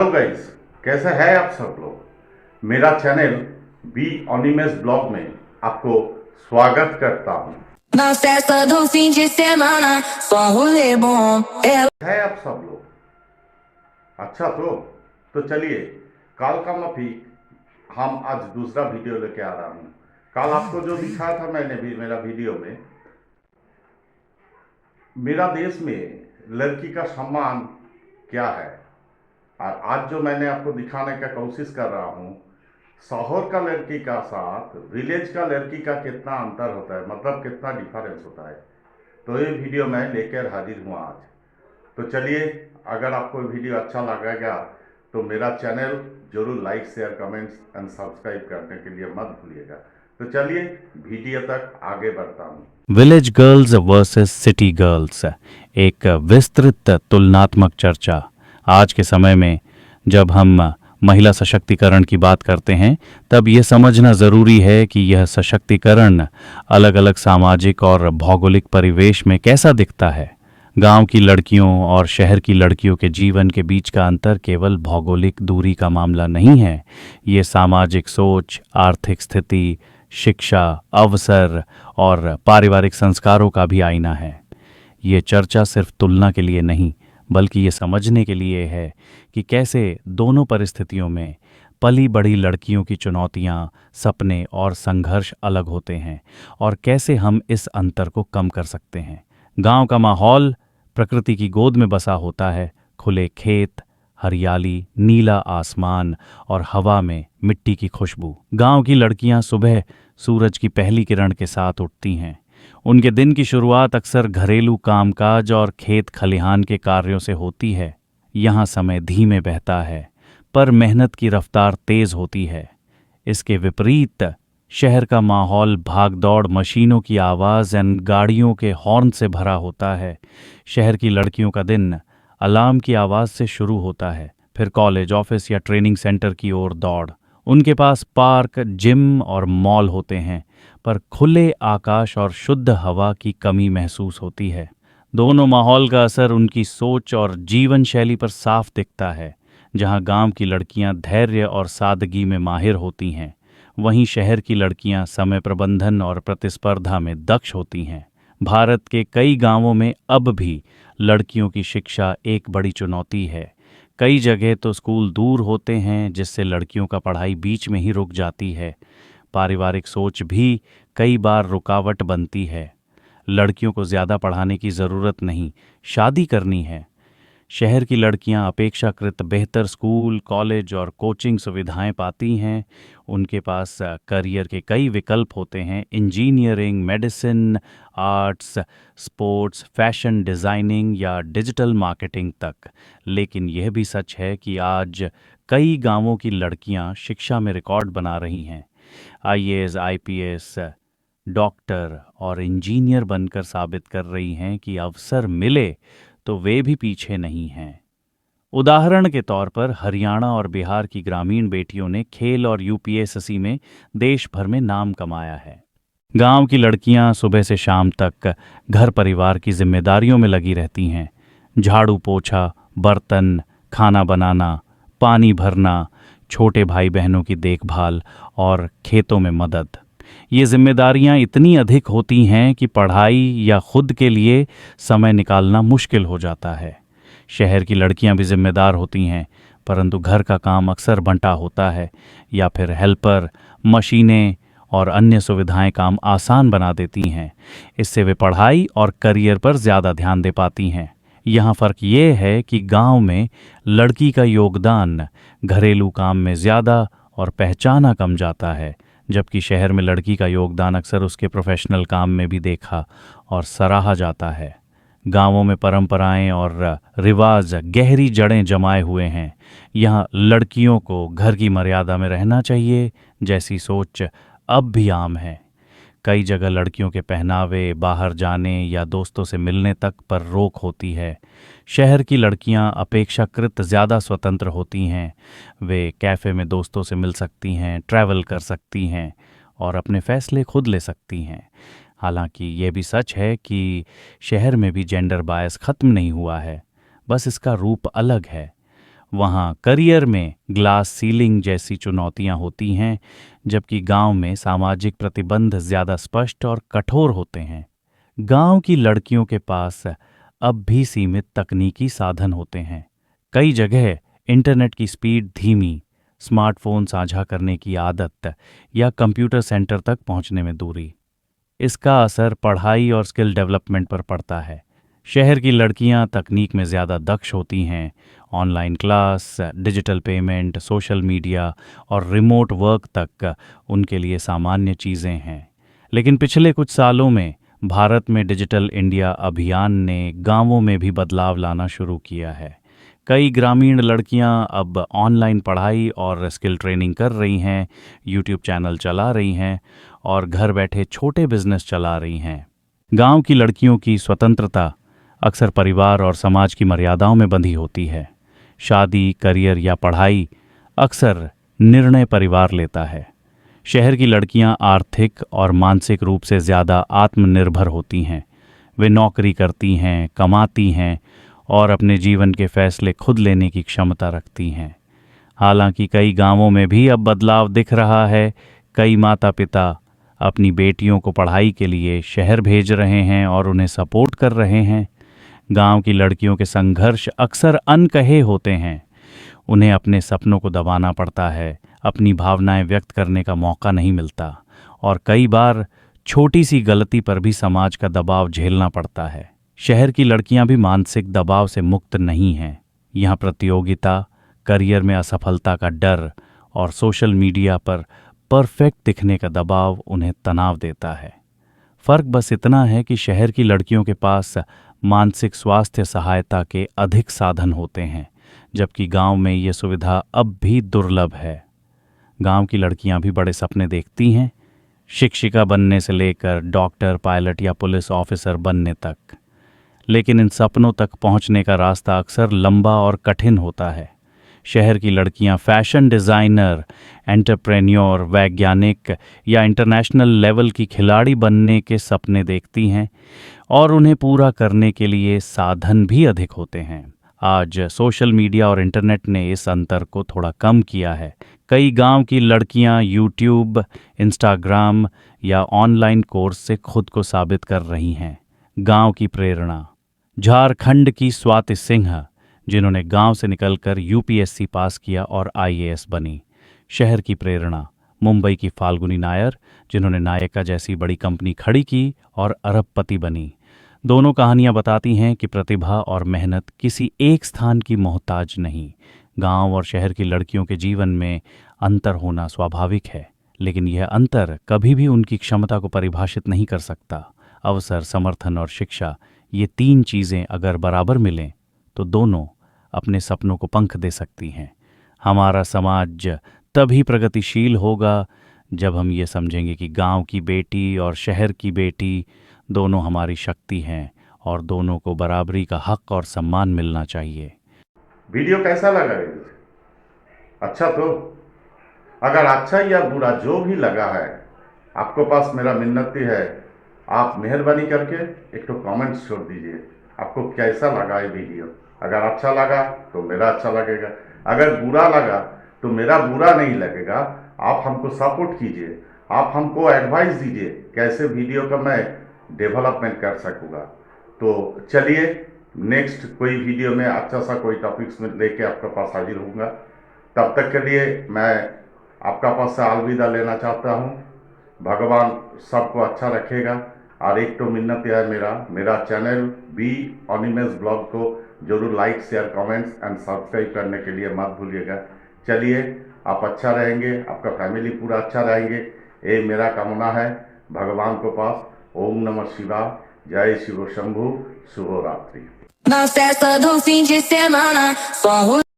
Hello guys, कैसे हैं आप सब लोग। मेरा चैनल बी ऑनिमस ब्लॉग में आपको स्वागत करता हूं। Na festa do fim de semana, só um rolê bom. है आप सब लोग अच्छा तो चलिए, काल का माफिक हम आज दूसरा वीडियो लेके आ रहा हूं। कल आपको जो दिखाया था मैंने भी मेरा वीडियो में, मेरा देश में लड़की का सम्मान क्या है, और आज जो मैंने आपको दिखाने का कोशिश कर रहा हूं, शहर का लड़की का साथ विलेज का लड़की का कितना अंतर होता है, मतलब कितना डिफरेंस होता है। तो ये वीडियो मैं लेकर हाजिर हूँ आज। तो चलिए, अगर आपको वीडियो अच्छा लगेगा तो मेरा चैनल जरूर like share comments and subscribe करने के लिए मत भूलिएगा। तो चलिए वीडियो तक आगे बढ़ता हूँ। Village girls versus city girls, एक विस्तृत तुलनात्मक चर्चा। आज के समय में जब हम महिला सशक्तिकरण की बात करते हैं, तब यह समझना ज़रूरी है कि यह सशक्तिकरण अलग अलग सामाजिक और भौगोलिक परिवेश में कैसा दिखता है। गांव की लड़कियों और शहर की लड़कियों के जीवन के बीच का अंतर केवल भौगोलिक दूरी का मामला नहीं है। ये सामाजिक सोच, आर्थिक स्थिति, शिक्षा, अवसर और पारिवारिक संस्कारों का भी आईना है। ये चर्चा सिर्फ तुलना के लिए नहीं, बल्कि ये समझने के लिए है कि कैसे दोनों परिस्थितियों में पली बड़ी लड़कियों की चुनौतियां, सपने और संघर्ष अलग होते हैं, और कैसे हम इस अंतर को कम कर सकते हैं। गांव का माहौल प्रकृति की गोद में बसा होता है। खुले खेत, हरियाली, नीला आसमान और हवा में मिट्टी की खुशबू। गांव की लड़कियां सुबह सूरज की पहली किरण के साथ उठती हैं। उनके दिन की शुरुआत अक्सर घरेलू कामकाज और खेत खलिहान के कार्यों से होती है। यहाँ समय धीमे बहता है, पर मेहनत की रफ्तार तेज होती है। इसके विपरीत शहर का माहौल भागदौड़, मशीनों की आवाज़ एंड गाड़ियों के हॉर्न से भरा होता है। शहर की लड़कियों का दिन अलार्म की आवाज़ से शुरू होता है, फिर कॉलेज, ऑफिस या ट्रेनिंग सेंटर की ओर दौड़। उनके पास पार्क, जिम और मॉल होते हैं, पर खुले आकाश और शुद्ध हवा की कमी महसूस होती है। दोनों माहौल का असर उनकी सोच और जीवन शैली पर साफ दिखता है। जहां गांव की लड़कियां धैर्य और सादगी में माहिर होती हैं, वहीं शहर की लड़कियां समय प्रबंधन और प्रतिस्पर्धा में दक्ष होती हैं। भारत के कई गांवों में अब भी लड़कियों की शिक्षा एक बड़ी चुनौती है। कई जगह तो स्कूल दूर होते हैं, जिससे लड़कियों का पढ़ाई बीच में ही रुक जाती है। पारिवारिक सोच भी कई बार रुकावट बनती है। लड़कियों को ज़्यादा पढ़ाने की ज़रूरत नहीं, शादी करनी है। शहर की लड़कियां अपेक्षाकृत बेहतर स्कूल, कॉलेज और कोचिंग सुविधाएं पाती हैं। उनके पास करियर के कई विकल्प होते हैं, engineering, medicine, arts, sports, fashion designing या डिजिटल मार्केटिंग तक। लेकिन यह भी सच है कि आज कई गांवों की लड़कियां शिक्षा में रिकॉर्ड बना रही हैं। आईएएस, आईपीएस, डॉक्टर और इंजीनियर बनकर साबित कर रही हैं कि अवसर मिले तो वे भी पीछे नहीं हैं। उदाहरण के तौर पर हरियाणा और बिहार की ग्रामीण बेटियों ने खेल और यूपीएससी में देश भर में नाम कमाया है। गांव की लड़कियां सुबह से शाम तक घर परिवार की जिम्मेदारियों में लगी रहती हैं। झाड़ू पोछा, बर्तन, खाना बनाना, पानी भरना, छोटे भाई बहनों की देखभाल और खेतों में मदद। ये जिम्मेदारियां इतनी अधिक होती हैं कि पढ़ाई या खुद के लिए समय निकालना मुश्किल हो जाता है। शहर की लड़कियां भी जिम्मेदार होती हैं, परंतु घर का काम अक्सर बंटा होता है, या फिर हेल्पर, मशीनें और अन्य सुविधाएं काम आसान बना देती हैं। इससे वे पढ़ाई और करियर पर ज़्यादा ध्यान दे पाती हैं। यहाँ फ़र्क ये है कि गांव में लड़की का योगदान घरेलू काम में ज़्यादा और पहचाना कम जाता है, जबकि शहर में लड़की का योगदान अक्सर उसके प्रोफेशनल काम में भी देखा और सराहा जाता है। गांवों में परंपराएं और रिवाज गहरी जड़ें जमाए हुए हैं। यहाँ लड़कियों को घर की मर्यादा में रहना चाहिए जैसी सोच अब भी आम है। कई जगह लड़कियों के पहनावे, बाहर जाने या दोस्तों से मिलने तक पर रोक होती है। शहर की लड़कियां अपेक्षाकृत ज़्यादा स्वतंत्र होती हैं। वे कैफ़े में दोस्तों से मिल सकती हैं, ट्रैवल कर सकती हैं और अपने फैसले खुद ले सकती हैं। हालांकि ये भी सच है कि शहर में भी जेंडर बायस ख़त्म नहीं हुआ है, बस इसका रूप अलग है। वहाँ करियर में ग्लास सीलिंग जैसी चुनौतियाँ होती हैं, जबकि गांव में सामाजिक प्रतिबंध ज़्यादा स्पष्ट और कठोर होते हैं। गांव की लड़कियों के पास अब भी सीमित तकनीकी साधन होते हैं। कई जगह इंटरनेट की स्पीड धीमी, स्मार्टफोन साझा करने की आदत या कंप्यूटर सेंटर तक पहुंचने में दूरी। इसका असर पढ़ाई और स्किल डेवलपमेंट पर पड़ता है। शहर की लड़कियां तकनीक में ज़्यादा दक्ष होती हैं। Online class, digital payment, social media और रिमोट वर्क तक उनके लिए सामान्य चीज़ें हैं। लेकिन पिछले कुछ सालों में भारत में डिजिटल इंडिया अभियान ने गांवों में भी बदलाव लाना शुरू किया है। कई ग्रामीण लड़कियां अब ऑनलाइन पढ़ाई और स्किल ट्रेनिंग कर रही हैं, यूट्यूब चैनल चला रही हैं और घर बैठे छोटे बिजनेस चला रही हैं। गांव की लड़कियों की स्वतंत्रता अक्सर परिवार और समाज की मर्यादाओं में बंधी होती है। शादी, करियर या पढ़ाई अक्सर निर्णय परिवार लेता है। शहर की लड़कियां आर्थिक और मानसिक रूप से ज़्यादा आत्मनिर्भर होती हैं। वे नौकरी करती हैं, कमाती हैं और अपने जीवन के फैसले खुद लेने की क्षमता रखती हैं। हालांकि कई गांवों में भी अब बदलाव दिख रहा है। कई माता पिता अपनी बेटियों को पढ़ाई के लिए शहर भेज रहे हैं और उन्हें सपोर्ट कर रहे हैं। गांव की लड़कियों के संघर्ष अक्सर अनकहे होते हैं। उन्हें अपने सपनों को दबाना पड़ता है, अपनी भावनाएं व्यक्त करने का मौका नहीं मिलता और कई बार छोटी सी गलती पर भी समाज का दबाव झेलना पड़ता है। शहर की लड़कियां भी मानसिक दबाव से मुक्त नहीं हैं। यहाँ प्रतियोगिता, करियर में असफलता का डर और सोशल मीडिया पर परफेक्ट दिखने का दबाव उन्हें तनाव देता है। फर्क बस इतना है कि शहर की लड़कियों के पास मानसिक स्वास्थ्य सहायता के अधिक साधन होते हैं, जबकि गांव में ये सुविधा अब भी दुर्लभ है। गांव की लड़कियां भी बड़े सपने देखती हैं, शिक्षिका बनने से लेकर डॉक्टर, पायलट या पुलिस ऑफिसर बनने तक। लेकिन इन सपनों तक पहुंचने का रास्ता अक्सर लंबा और कठिन होता है। शहर की लड़कियां फैशन डिज़ाइनर, एंटरप्रेन्योर, वैज्ञानिक या इंटरनेशनल लेवल की खिलाड़ी बनने के सपने देखती हैं और उन्हें पूरा करने के लिए साधन भी अधिक होते हैं। आज सोशल मीडिया और इंटरनेट ने इस अंतर को थोड़ा कम किया है। कई गांव की लड़कियां यूट्यूब, इंस्टाग्राम या ऑनलाइन कोर्स से खुद को साबित कर रही हैं। गांव की प्रेरणा झारखंड की स्वाति सिंह, जिन्होंने गांव से निकलकर यूपीएससी पास किया और आईएएस बनी। शहर की प्रेरणा मुंबई की फाल्गुनी नायर, जिन्होंने नायका जैसी बड़ी कंपनी खड़ी की और अरबपति बनी। दोनों कहानियां बताती हैं कि प्रतिभा और मेहनत किसी एक स्थान की मोहताज नहीं। गांव और शहर की लड़कियों के जीवन में अंतर होना स्वाभाविक है, लेकिन यह अंतर कभी भी उनकी क्षमता को परिभाषित नहीं कर सकता। अवसर, समर्थन और शिक्षा, ये तीन चीज़ें अगर बराबर मिलें तो दोनों अपने सपनों को पंख दे सकती हैं। हमारा समाज तभी प्रगतिशील होगा जब हम ये समझेंगे कि गांव की बेटी और शहर की बेटी दोनों हमारी शक्ति हैं और दोनों को बराबरी का हक और सम्मान मिलना चाहिए। वीडियो कैसा लगा रे? अच्छा तो अगर अच्छा या बुरा जो भी लगा है, आपको पास मेरा मिन्नती है, आप मेहरबानी करके एक तो कमेंट्स छोड़ दीजिए। आपको कैसा लगा ये वीडियो? अगर अच्छा लगा तो मेरा अच्छा लगेगा, अगर बुरा लगा तो मेरा बुरा नहीं लगेगा। आप हमको सपोर्ट कीजिए, आप हमको एडवाइस दीजिए कैसे वीडियो का मैं डेवलपमेंट कर सकूँगा। तो चलिए नेक्स्ट कोई वीडियो में अच्छा सा कोई टॉपिक्स में लेके आपके पास हाजिर होऊंगा। तब तक के लिए मैं आपका पास से अलविदा लेना चाहता हूँ। भगवान सबको अच्छा रखेगा। और एक तो मिन्नत है मेरा चैनल बी ऑनिमस ब्लॉग को जरूर like, share, comments and subscribe करने के लिए मत भूलिएगा। चलिए, आप अच्छा रहेंगे, आपका फैमिली पूरा अच्छा रहेंगे, ये मेरा कामना है भगवान को पास। ओम नमः शिवाय, जय शिव शंभु, शुभ रात्रि। Na festa do fim de semana, só